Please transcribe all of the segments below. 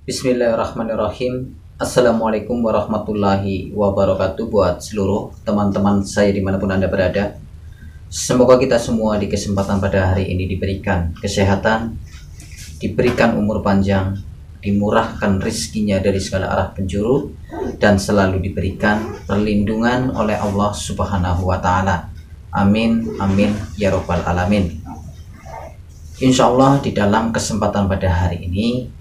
Bismillahirrahmanirrahim. Assalamualaikum warahmatullahi wabarakatuh buat seluruh teman-teman saya dimanapun Anda berada. Semoga kita semua di kesempatan pada hari ini diberikan kesehatan, diberikan umur panjang, dimurahkan rizkinya dari segala arah penjuru, dan selalu diberikan perlindungan oleh Allah Subhanahu wa Ta'ala. Amin, amin, ya Rabbal 'Alamin. Insya Allah di dalam kesempatan pada hari ini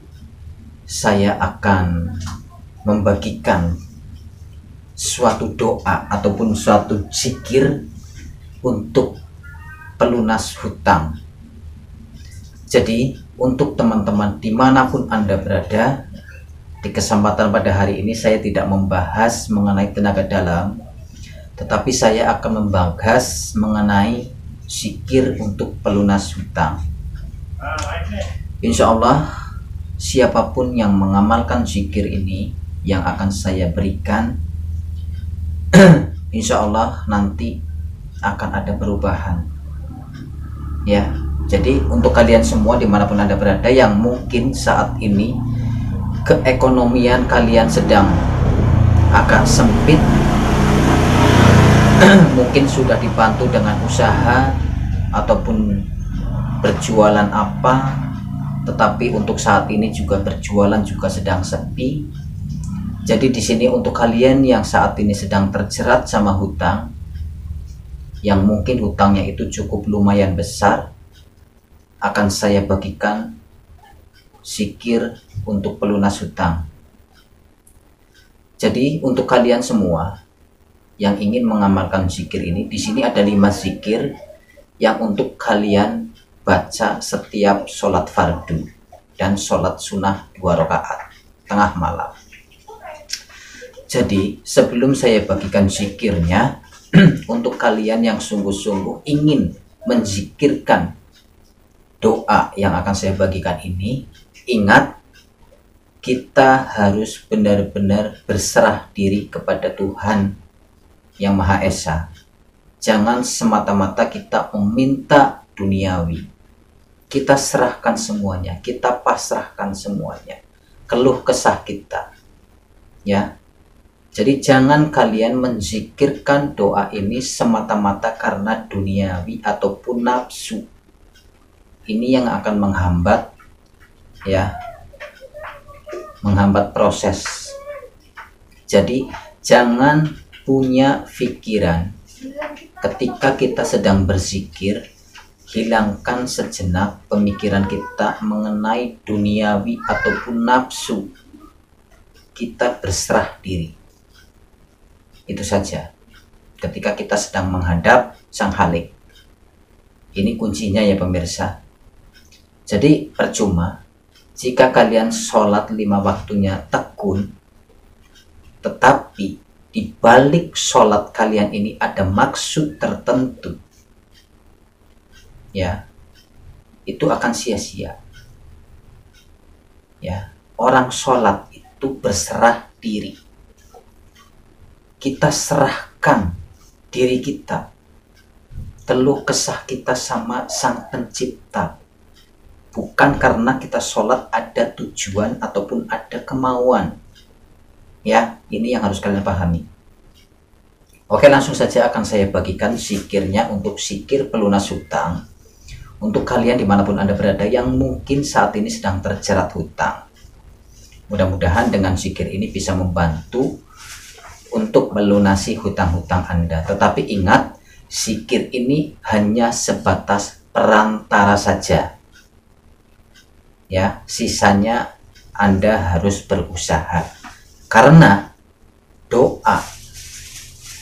saya akan membagikan suatu doa ataupun suatu zikir untuk pelunas hutang. Jadi untuk teman-teman dimanapun Anda berada, di kesempatan pada hari ini saya tidak membahas mengenai tenaga dalam, tetapi saya akan membahas mengenai zikir untuk pelunas hutang. Insya Allah siapapun yang mengamalkan zikir ini yang akan saya berikan, insya Allah nanti akan ada perubahan. Ya, jadi untuk kalian semua dimanapun Anda berada yang mungkin saat ini keekonomian kalian sedang agak sempit, mungkin sudah dibantu dengan usaha ataupun berjualan apa, tetapi untuk saat ini juga berjualan juga sedang sepi. Jadi di sini untuk kalian yang saat ini sedang terjerat sama hutang, yang mungkin hutangnya itu cukup lumayan besar, akan saya bagikan zikir untuk pelunas hutang. Jadi untuk kalian semua yang ingin mengamalkan zikir ini, di sini ada 5 zikir yang untuk kalian baca setiap sholat fardu dan sholat sunnah 2 rakaat tengah malam. Jadi sebelum saya bagikan zikirnya, untuk kalian yang sungguh-sungguh ingin menzikirkan doa yang akan saya bagikan ini, ingat kita harus benar-benar berserah diri kepada Tuhan yang Maha Esa. Jangan semata-mata kita meminta duniawi. Kita serahkan semuanya, kita pasrahkan semuanya, keluh kesah kita, ya. Jadi jangan kalian menzikirkan doa ini semata-mata karena duniawi ataupun nafsu. Ini yang akan menghambat, ya, menghambat proses. Jadi jangan punya pikiran ketika kita sedang berzikir, hilangkan sejenak pemikiran kita mengenai duniawi ataupun nafsu. Kita berserah diri. Itu saja. Ketika kita sedang menghadap Sang Khalik. Ini kuncinya ya pemirsa. Jadi percuma jika kalian sholat 5 waktunya tekun, tetapi di balik sholat kalian ini ada maksud tertentu, ya, itu akan sia-sia. Ya, orang sholat itu berserah diri. Kita serahkan diri kita, keluh kesah kita sama Sang Pencipta, bukan karena kita sholat ada tujuan ataupun ada kemauan. Ya, ini yang harus kalian pahami. Oke, langsung saja akan saya bagikan zikirnya untuk zikir pelunas hutang. Untuk kalian dimanapun Anda berada yang mungkin saat ini sedang terjerat hutang, mudah-mudahan dengan zikir ini bisa membantu untuk melunasi hutang-hutang Anda. Tetapi ingat, zikir ini hanya sebatas perantara saja. Ya, sisanya Anda harus berusaha. Karena doa,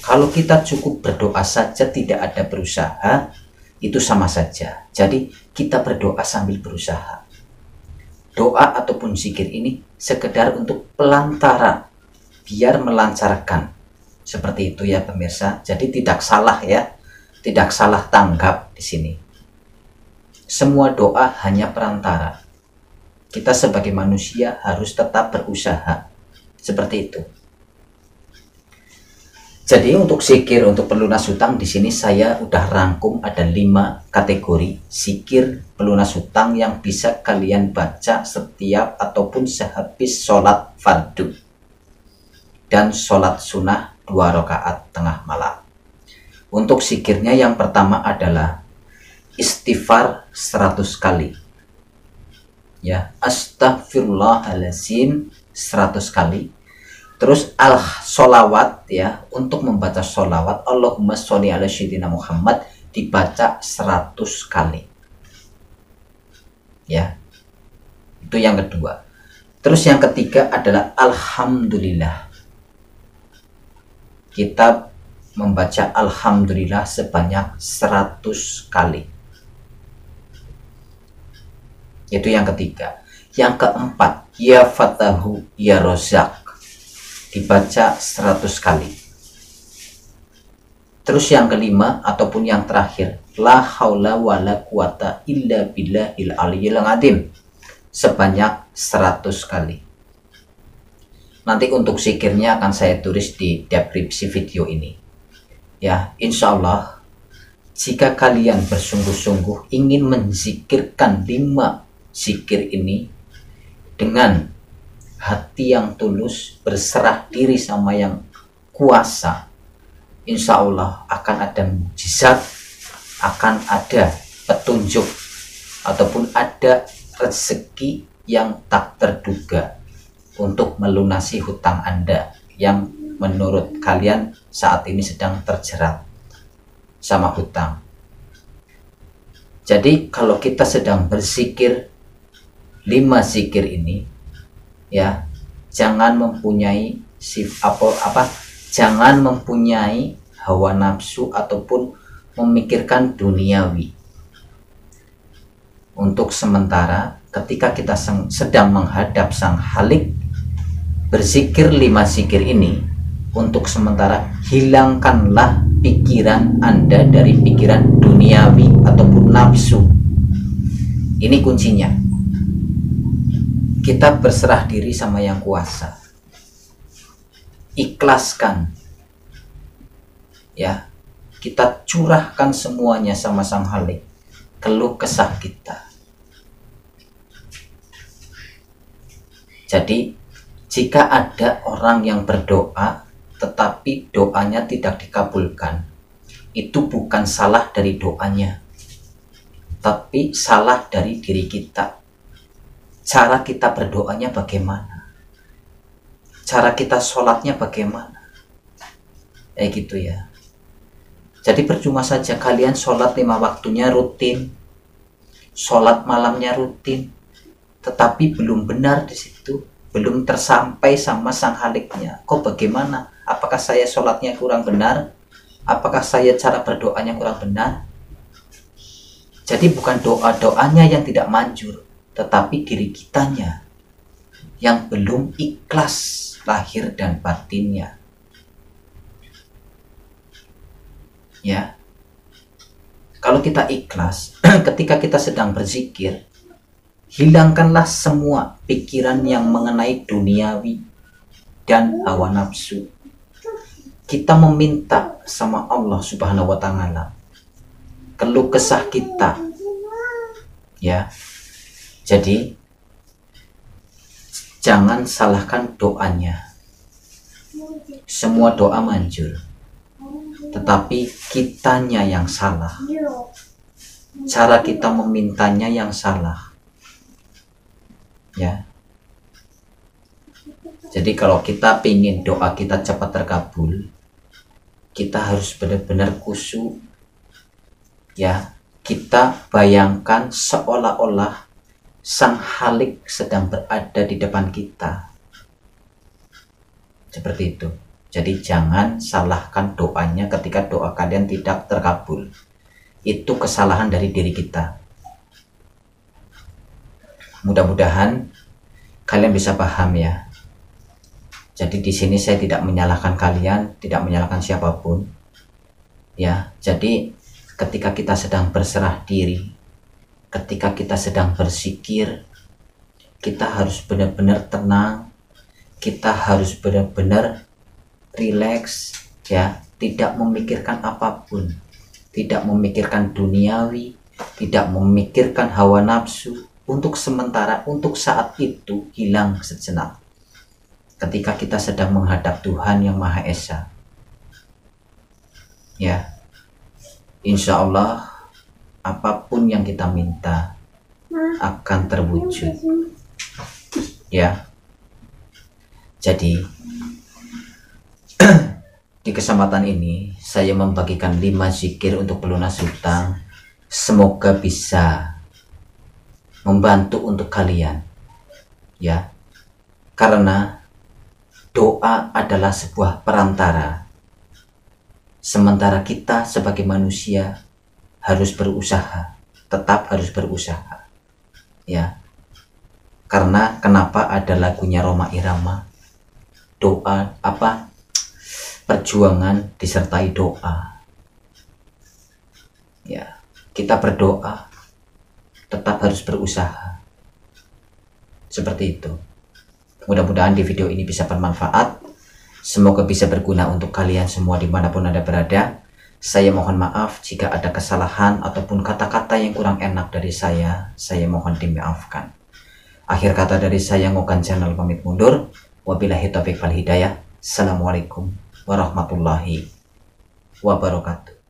kalau kita cukup berdoa saja tidak ada berusaha, itu sama saja. Jadi kita berdoa sambil berusaha. Doa ataupun zikir ini sekedar untuk pelantara, biar melancarkan. Seperti itu ya pemirsa. Jadi tidak salah ya, tidak salah tanggap di sini. Semua doa hanya perantara. Kita sebagai manusia harus tetap berusaha. Seperti itu. Jadi untuk zikir untuk pelunas hutang di sini saya udah rangkum ada 5 kategori zikir pelunas hutang yang bisa kalian baca setiap ataupun sehabis sholat fardu dan sholat sunnah 2 rakaat tengah malam. Untuk zikirnya yang pertama adalah istighfar 100 kali. Ya, astagfirullahaladzim 100 kali. Terus sholawat ya, untuk membaca sholawat Allahumma sholli ala sayyidina Muhammad dibaca 100 kali. Ya, itu yang kedua. Terus yang ketiga adalah alhamdulillah. Kita membaca alhamdulillah sebanyak 100 kali. Itu yang ketiga. Yang keempat, ya fatahu ya rozak dibaca 100 kali. Terus yang kelima ataupun yang terakhir, la haula wala quwata illa billahil aliyyil azim sebanyak 100 kali. Nanti untuk zikirnya akan saya tulis di deskripsi video ini. Ya, insya Allah jika kalian bersungguh-sungguh ingin menzikirkan 5 zikir ini dengan hati yang tulus, berserah diri sama yang kuasa, insya Allah akan ada mukjizat, akan ada petunjuk ataupun ada rezeki yang tak terduga untuk melunasi hutang Anda yang menurut kalian saat ini sedang terjerat sama hutang. Jadi kalau kita sedang berzikir 5 zikir ini, ya, jangan mempunyai jangan mempunyai hawa nafsu ataupun memikirkan duniawi. Untuk sementara ketika kita sedang menghadap Sang Halik, berzikir 5 zikir ini, untuk sementara hilangkanlah pikiran Anda dari pikiran duniawi ataupun nafsu. Ini kuncinya. Kita berserah diri sama yang kuasa, ikhlaskan, ya, kita curahkan semuanya sama Sang Halik, keluh kesah kita. Jadi jika ada orang yang berdoa tetapi doanya tidak dikabulkan, itu bukan salah dari doanya, tapi salah dari diri kita. Cara kita berdoanya bagaimana? Cara kita sholatnya bagaimana? Gitu ya. Jadi percuma saja kalian sholat 5 waktunya rutin, sholat malamnya rutin, tetapi belum benar di situ, belum tersampai sama Sang Haliknya. Kok bagaimana? Apakah saya sholatnya kurang benar? Apakah saya cara berdoanya kurang benar? Jadi bukan doa-doanya yang tidak manjur, tetapi diri kitanya yang belum ikhlas lahir dan batinnya. Ya, kalau kita ikhlas ketika kita sedang berzikir, hilangkanlah semua pikiran yang mengenai duniawi dan hawa nafsu. Kita meminta sama Allah Subhanahu wa Ta'ala, keluh kesah kita, ya. Jadi jangan salahkan doanya. Semua doa manjur, tetapi kitanya yang salah. Cara kita memintanya yang salah. Ya. Jadi kalau kita ingin doa kita cepat terkabul, kita harus benar-benar khusyuk. Ya, kita bayangkan seolah-olah Sang Halik sedang berada di depan kita. Seperti itu. Jadi jangan salahkan doanya ketika doa kalian tidak terkabul. Itu kesalahan dari diri kita. Mudah-mudahan kalian bisa paham ya. Jadi di sini saya tidak menyalahkan kalian, tidak menyalahkan siapapun. Ya, jadi ketika kita sedang berserah diri, ketika kita sedang berzikir, kita harus benar-benar tenang, kita harus benar-benar rileks, ya. tidak memikirkan apapun, tidak memikirkan duniawi, tidak memikirkan hawa nafsu, untuk sementara, untuk saat itu hilang sejenak. Ketika kita sedang menghadap Tuhan yang Maha Esa, ya, insya Allah apapun yang kita minta akan terwujud, ya. Jadi di kesempatan ini saya membagikan 5 zikir untuk pelunas hutang. Semoga bisa membantu untuk kalian, ya. Karena doa adalah sebuah perantara. Sementara kita sebagai manusia harus berusaha, tetap harus berusaha, ya. Karena kenapa ada lagunya Rhoma Irama? Doa apa? Perjuangan disertai doa. Ya, kita berdoa, tetap harus berusaha. Seperti itu. Mudah-mudahan di video ini bisa bermanfaat. Semoga bisa berguna untuk kalian semua dimanapun Anda berada. Saya mohon maaf jika ada kesalahan ataupun kata-kata yang kurang enak dari saya mohon dimaafkan. Akhir kata dari saya, Ngokan Channel pamit mundur. Wabillahi taufiq wal hidayah. Assalamualaikum warahmatullahi wabarakatuh.